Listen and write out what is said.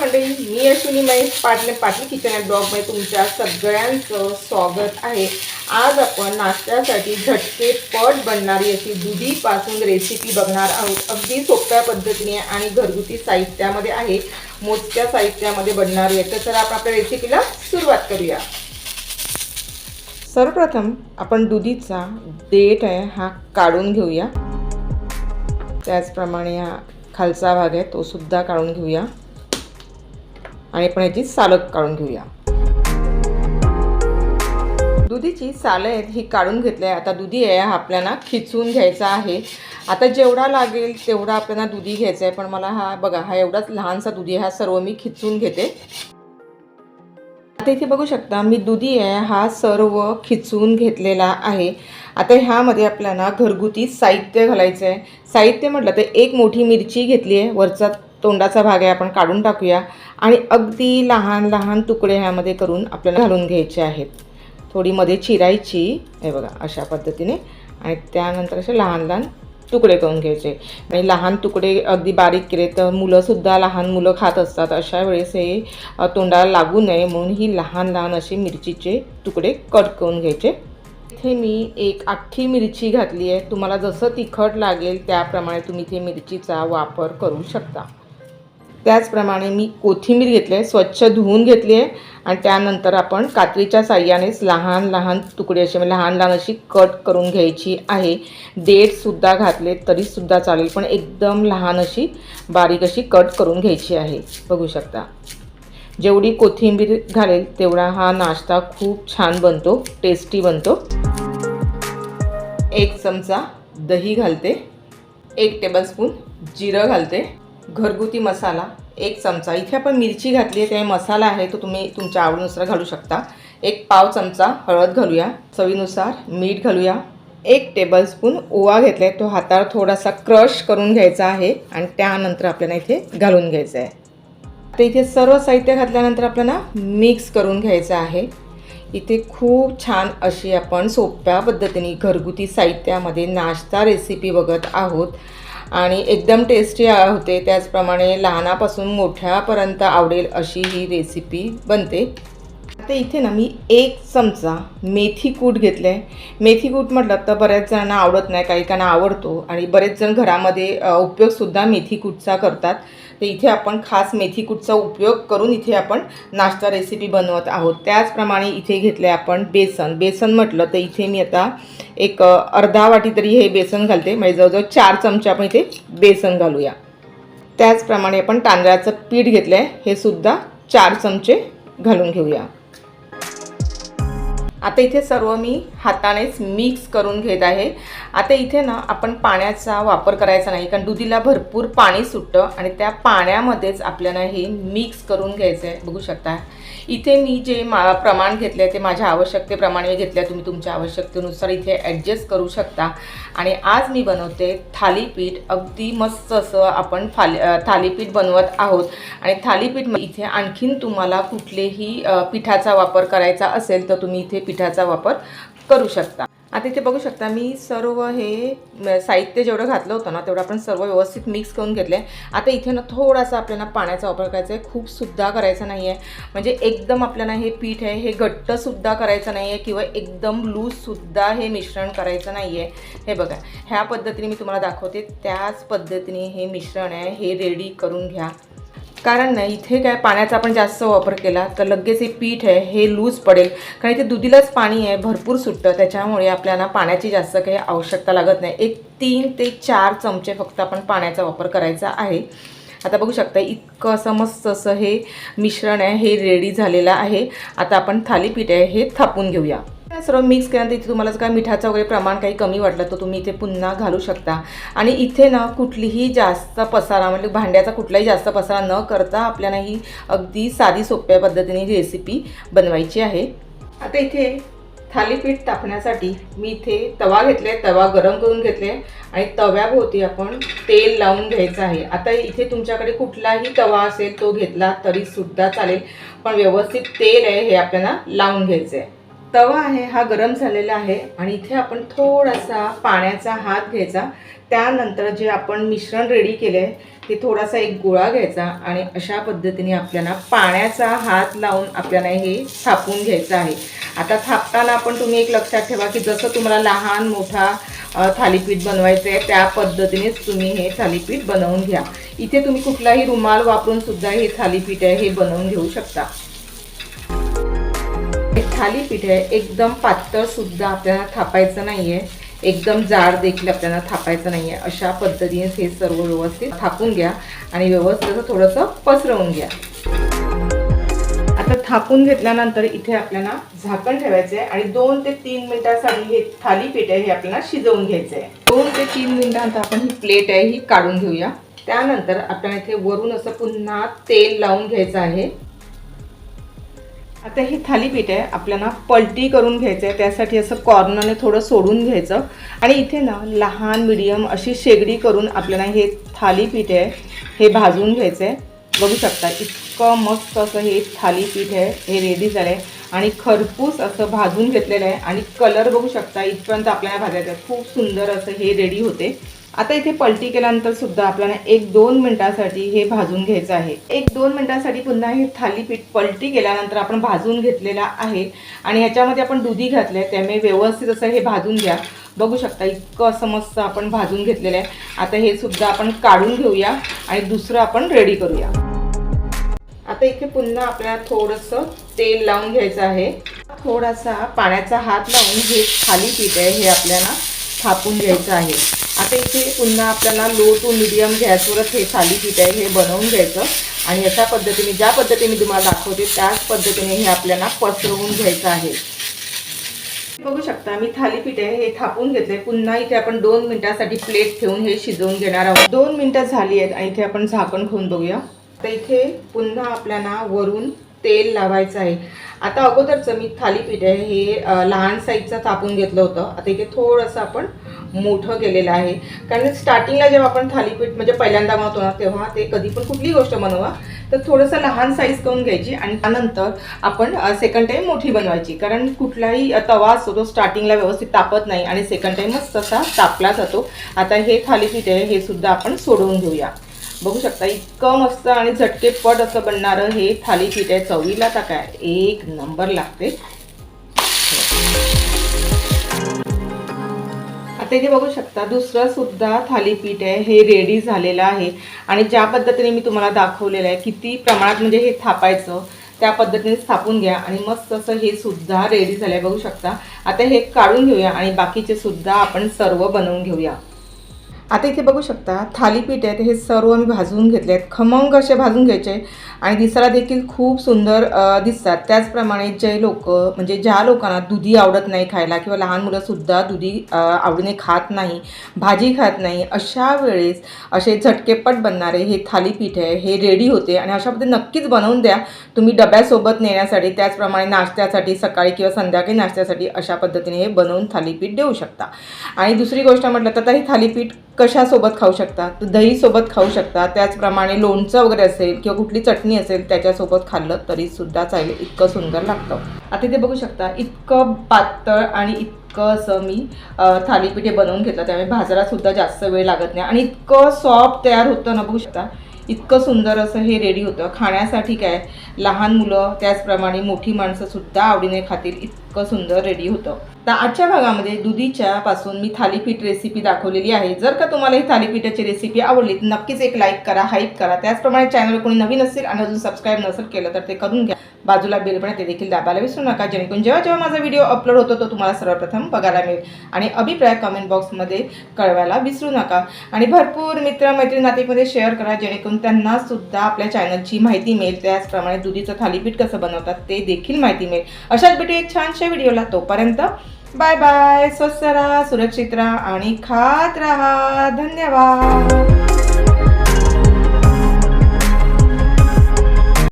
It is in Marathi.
मंडळी, मी अश्विनी महेश पाटले किचन अँड ब्लॉगमध्ये तुमच्या सगळ्यांचं स्वागत आहे। आज आपण नाश्त्यासाठी झटपट बनणारी अशी दुधीपासून रेसिपी बघणार आहोत। अगदी सोप्या पद्धतीने आणि घरगुती साहित्यामध्ये आहे, मोजक्या साहित्यामध्ये बनणारी आहे। तर चला आपण आपल्या रेसिपीला सुरुवात करूया। सर्वप्रथम आपण दुधीचा देठ आहे हा काढून घेऊया। त्याचप्रमाणे हा खालचा भाग आहे तो सुद्धा काढून घेऊया आणि पण याची सालं काढून घेऊया। दुधीची सालं आहेत ही काढून घेतली आहे। आता दुधी आहे हा आपल्याला खिचून घ्यायचा आहे। आता जेवढा लागेल तेवढा आपल्याला दुधी घ्यायचा आहे, पण मला हा बघा हा एवढाच लहानसा दुधी आहे, हा सर्व मी खिचून घेते। आता इथे बघू शकता मी दुधी आहे हा सर्व खिचून घेतलेला आहे। आता ह्यामध्ये आपल्याला घरगुती साहित्य घालायचं आहे। साहित्य म्हटलं तर एक मोठी मिरची घेतली आहे, वरचा तोंडाचा भाग आहे आपण काढून टाकूया आणि अगदी लहान लहान तुकडे ह्यामध्ये करून आपल्याला घालून घ्यायचे आहेत। थोडी मध्ये चिरायची हे बघा अशा पद्धतीने आणि त्यानंतर असे लहान लहान तुकडे करून घ्यायचे। आणि लहान तुकडे अगदी बारीक केले तर मुलंसुद्धा लहान मुलं खात असतात, अशा वेळेस हे तोंडाला लागू नये म्हणून ही लहान लहान असे मिरचीचे तुकडे कट करून घ्यायचे। इथे मी एक अख्खी मिरची घातली आहे, तुम्हाला जसं तिखट लागेल त्याप्रमाणे तुम्ही इथे मिरचीचा वापर करू शकता। त्याचप्रमाणे मी कोथिंबीर घेतली आहे, स्वच्छ धुवून घेतली आहे आणि त्यानंतर आपण कात्रीच्या साहाय्यानेच लहान लहान तुकडे असे लहान लहान अशी कट करून घ्यायची आहे। देठसुद्धा घातले तरीसुद्धा चालेल, पण एकदम लहान अशी बारीक अशी कट करून घ्यायची आहे। बघू शकता जेवढी कोथिंबीर घालेल तेवढा हा नाश्ता खूप छान बनतो, टेस्टी बनतो। एक चमचा दही घालते, 1 टेबलस्पून जिरं घालते, घरगुती मसाला 1 चमचा, इथे आपण मिरची घातली आहे त्यामुळे मसाला आहे तो तुम्ही तुमच्या आवडीनुसार घालू शकता। 1 पाव चमचा हळद घालूया, चवीनुसार मीठ घालूया, 1 टेबलस्पून ओवा घेतला आहे तो हातावर थोडासा क्रश करून घ्यायचा आहे आणि त्यानंतर आपल्याला इथे घालून घ्यायचं आहे। आता इथे सर्व साहित्य घातल्यानंतर आपल्याला मिक्स करून घ्यायचं आहे। इथे खूप छान अशी आपण सोप्या पद्धतीने घरगुती साहित्यामध्ये नाश्ता रेसिपी बघत आहोत आणि एकदम टेस्टी होते। त्याचप्रमाणे लहानापासून मोठ्यापर्यंत आवडेल अशी ही रेसिपी बनते। आता इथे ना मी 1 चमचा मेथी कूट घेतले आहे। मेथी कूट म्हटलं तर बऱ्याच जणांना आवडत नाही, काही काहींना आवडतो आणि बरेच जण घरामध्ये उपयोगसुद्धा मेथी कूटचा करतात। तर इथे आपण खास मेथी कूटचा उपयोग करून इथे आपण नाश्ता रेसिपी बनवत आहोत। त्याचप्रमाणे इथे घेतले आपण बेसन। बेसन म्हटलं तर इथे मी आता एक अर्धा वाटी तरी हे बेसन घालते, म्हणजे जवळजवळ 4 चमचे आपण इथे बेसन घालूया। त्याचप्रमाणे आपण तांदळाचं पीठ घेतलं आहे, हे सुद्धा 4 चमचे घालून घेऊया। आता इथे सर्व मी हातानेच मिक्स करून घेत आहे। आता इथे ना आपण पाण्याचा वापर करायचा नाही, कारण दुधीला भरपूर पाणी सुटतं आणि त्या पाण्यामध्येच आपल्याला हे मिक्स करून घ्यायचं आहे। बघू शकता इथे मी जे प्रमाण घेतले ते माझ्या आवश्यकतेप्रमाणे घेतले, तुम्ही तुमच्या आवश्यकतेनुसार इथे ॲडजस्ट करू शकता। आणि आज मी बनवते थालीपीठ, अगदी मस्त असं आपण थालीपीठ बनवत आहोत। आणि थालीपीठ इथे आणखीन तुम्हाला कुठलेही पिठाचा वापर करायचा असेल तर तुम्ही इथे पिठाचा वापर करू शकता। आता इथे बघू शकता मी सर्व हे साहित्य जेवढं घातलं होतं ना तेवढं आपण सर्व व्यवस्थित मिक्स करून घेतले। आता इथे ना थोडासा आपल्याला पाण्याचा वापर करायचा आहे, खूपसुद्धा करायचा नाही आहे, म्हणजे एकदम आपल्याला हे पीठ आहे हे घट्टसुद्धा करायचं नाही आहे किंवा एकदम लूजसुद्धा हे मिश्रण करायचं नाही आहे। हे बघा ह्या पद्धतीने मी तुम्हाला दाखवते, त्याच पद्धतीने हे मिश्रण आहे हे रेडी करून घ्या। कारण नाही इथे काय पाण्याचा आपण जास्त वापर केला तर लगेच हे पीठ आहे हे लूज पडेल, कारण इथे दुधीलाच पाणी आहे भरपूर सुटतं, त्याच्यामुळे आपल्याला पाण्याची जास्त काही आवश्यकता लागत नाही। एक 3 ते 4 चमचे फक्त आपण पाण्याचा वापर करायचा आहे। आता बघू शकता इतकं असं मस्त असं हे मिश्रण आहे हे रेडी झालेलं आहे। आता आपण थालीपीठ आहे हे थापून घेऊया। सर्व मिक्स केल्यानंतर इथे तुम्हाला जर काय मिठाचं वगैरे प्रमाण काही कमी वाटलं तर तुम्ही इथे पुन्हा घालू शकता। आणि इथे ना कुठलीही जास्त पसारा म्हणजे भांड्याचा कुठलाही जास्त पसारा न करता आपल्याला ही अगदी साधी सोप्या पद्धतीने रेसिपी बनवायची आहे। आता इथे थालीपीठ टाकण्यासाठी मी इथे तवा घेतले, तवा गरम करून घेतले आणि तव्याभोवती आपण तेल लावून घ्यायचं आहे। आता इथे तुमच्याकडे कुठलाही तवा असेल तो घेतला तरीसुद्धा चालेल, पण व्यवस्थित तेल आहे हे आपल्याला लावून घ्यायचं आहे। तवा आहे हा गरम झालेला आहे आणि इथे आपण थोडासा पाण्याचा हात घ्यायचा, त्यानंतर जे आपण मिश्रण रेडी केले ते थोडासा एक गोळा घ्यायचा आणि अशा पद्धतीने आपल्याला पाण्याचा हात लावून आपल्याला हे थापून घ्यायचं आहे। आता थापताना पण तुम्ही एक लक्षात ठेवा की जसं तुम्हाला लहान मोठा थालीपीठ बनवायचं आहे त्या पद्धतीनेच तुम्ही हे थालीपीठ बनवून घ्या। इथे तुम्ही कुठलाही रुमाल वापरून सुद्धा हे थालीपीठ आहे हे बनवून घेऊ शकता। हे थालीपीठ आहे एकदम पातळ सुद्धा आपल्याला थापायचं नाहीये, एकदम जाड देखील आपल्याला थापायचं नाहीये। अशा पद्धतीने हे सर्व व्यवस्थित थापून घ्या आणि व्यवस्थित थोडंसं पसरवून घ्या। आता थापून घेतल्यानंतर इथे आपल्याला झाकण ठेवायचं आहे आणि 2 ते 3 मिनिटांसाठी हे थालीपीठ आहे हे आपल्याला शिजवून घ्यायचं आहे। 2 ते 3 मिनिटांनंतर आपण ही प्लेट आहे ही काढून घेऊया। त्यानंतर आपल्याला इथे वरून असं पुन्हा तेल लावून घ्यायचं आहे। आता हे थालीपीठ आहे आपल्याला पलटी करून घ्यायचं आहे, त्यासाठी असं कॉर्नरने थोडं सोडून घ्यायचं आणि इथे ना लहान मीडियम अशी शेगडी करून आपल्याला हे थालीपीठ आहे हे भाजून घ्यायचं आहे। बघू शकता इतकं मस्त असं हे थालीपीठ आहे हे रेडी झालं आहे आणि खरपूस असं भाजून घेतलेलं आहे आणि कलर बघू शकता इथपर्यंत आपल्याला भाजायचं आहे। खूप सुंदर असं हे रेडी होते। आता इथे पलटी केल्यानंतर सुद्धा आपल्याला 1-2 मिनिटांसाठी हे भाजून घ्यायचं आहे। 1-2 मिनिटांसाठी पुन्हा हे थालीपीठ पलटी केल्यानंतर आपण भाजून घेतलेला आहे आणि ह्याच्यामध्ये आपण दुधी घातले आहे, त्यामुळे व्यवस्थित असं हे भाजून घ्या। बघू शकता इतकं असं मस्त आपण भाजून घेतलेलं आहे। आता हे सुद्धा आपण काढून घेऊया आणि दुसरं आपण रेडी करूया। आता इथे पुन्हा आपल्याला थोडंसं तेल लावून घ्यायचं आहे। थोडासा पाण्याचा हात लावून हे थालीपीठ आहे हे आपल्याला थापून घ्यायचं आहे। आता इथे पुन्हा आपल्याला लो टू मीडियम गॅसवरच हे थालीपीठ आहे हे बनवून घ्यायचं आणि अशा पद्धतीने ज्या पद्धतीने मी तुम्हाला दाखवते त्याच पद्धतीने हे आपल्याला पसरवून घ्यायचं आहे। बघू शकता मी थालीपीठ आहे हे थापून घेतले। पुन्हा इथे आपण 2 मिनिटांसाठी प्लेट ठेवून हे शिजवून घेणार आहोत। 2 मिनिटं झाली आहेत आणि इथे आपण झाकण खोलून बघूया। आता इथे पुन्हा आपल्याला वरून तेल लावायचं आहे। आता अगोदरचं मी थालीपीठ आहे हे लहान साईजचं थापून घेतलं होतं, आता इथे थोडंसं आपण मोठं केलेलं आहे कारण स्टार्टिंगला जेव्हा आपण थालीपीठ म्हणजे पहिल्यांदा बनवतो ना तेव्हा ते कधी पण कुठलीही गोष्ट बनवा तर थोडंसं लहान साईज करून घ्यायची आणि त्यानंतर आपण सेकंड टाईम मोठी बनवायची, कारण कुठलाही तवा असतो तो स्टार्टिंगला व्यवस्थित तापत नाही आणि सेकंड टाईमच तसा तापला जातो। आता हे थालीपीठ आहे हे सुद्धा आपण सोडवून घेऊया। बघू शकता इतकं मस्त आणि झटकेपट असं बनणारं हे थालीपीठ आहे। चवीला तर काय एक नंबर लागते। आता इथे बघू शकता दुसरं सुद्धा थालीपीठ आहे हे रेडी झालेलं आहे आणि ज्या पद्धतीने मी तुम्हाला दाखवलेलं आहे किती प्रमाणात म्हणजे हे थापायचं त्या पद्धतीने थापून घ्या आणि मस्त असं हे सुद्धा रेडी झालं आहे। बघू शकता आता हे काढून घेऊया आणि बाकीचे सुद्धा आपण सर्व बनवून घेऊया। आता इथे बघू शकता थालीपीठ आहेत हे सर्व मी भाजून घेतले आहेत, खमंग असे भाजून घ्यायचे आणि दिसायला देखील खूप सुंदर दिसतात। त्याचप्रमाणे जे लोक म्हणजे ज्या लोकांना दुधी आवडत नाही खायला किंवा लहान मुलंसुद्धा दुधी आवडीने खात नाही, भाजी खात नाही, अशा वेळेस असे झटकेपट बनणारे हे थालीपीठ आहे हे रेडी होते आणि अशा पद्धतीने नक्कीच बनवून द्या तुम्ही डब्यासोबत नेण्यासाठी। त्याचप्रमाणे नाश्त्यासाठी सकाळी किंवा संध्याकाळी नाश्त्यासाठी अशा पद्धतीने हे बनवून थालीपीठ देऊ शकता। आणि दुसरी गोष्ट म्हटलं तर हे थालीपीठ कशासोबत खाऊ शकता तर दहीसोबत खाऊ शकता, त्याचप्रमाणे लोणचं वगैरे असेल किंवा कुठली चटणी असेल त्याच्यासोबत खाल्लं तरीसुद्धा चालेल, इतकं सुंदर लागतं। आता इथे बघू शकता इतकं पातळ आणि इतकं असं मी थालीपीठ बनवून घेतलं, त्यामुळे भाजायलासुद्धा जास्त वेळ लागत नाही आणि इतकं सॉफ्ट तयार होतं ना। बघू शकता इतकं सुंदर असं हे रेडी होतं खाण्यासाठी। काय लहान मुलं त्याचप्रमाणे मोठी माणसंसुद्धा आवडीने खातील इतकं सुंदर रेडी होतं। तर आजच्या भागामध्ये दुधीच्या पासून मी थालीपीठ रेसिपी दाखवलेली आहे। जर का तुम्हाला ही थालीपीठाची रेसिपी आवडली तर नक्कीच एक लाईक करा, हाईप करा। त्याचप्रमाणे चॅनल कोणी नवीन असेल आणि अजून सबस्क्राईब नसेल केलं तर ते करून घ्या। बाजूला बेल पण ते देखील दाबायला विसरू नका, जेणेकरून जेव्हा जेव्हा माझा व्हिडिओ अपलोड होतो तो तुम्हाला सर्वप्रथम बघायला मिळेल। आणि अभिप्राय कमेंट बॉक्समध्ये कळवायला विसरू नका आणि भरपूर मित्र-मैत्रिणी नातेमध्ये शेअर करा, जेणेकरून त्यांना सुद्धा आपल्या चॅनलची माहिती मिळेल। त्याचप्रमाणे दुधीचं थालीपीठ कसं बनवतात ते देखील माहिती मिळेल। अशाच भेटू एक छानशा व्हिडिओला, तोपर्यंत बाय बाय। स्वस्थ राहा, सुरक्षित राहा आणि खात राहा। धन्यवाद।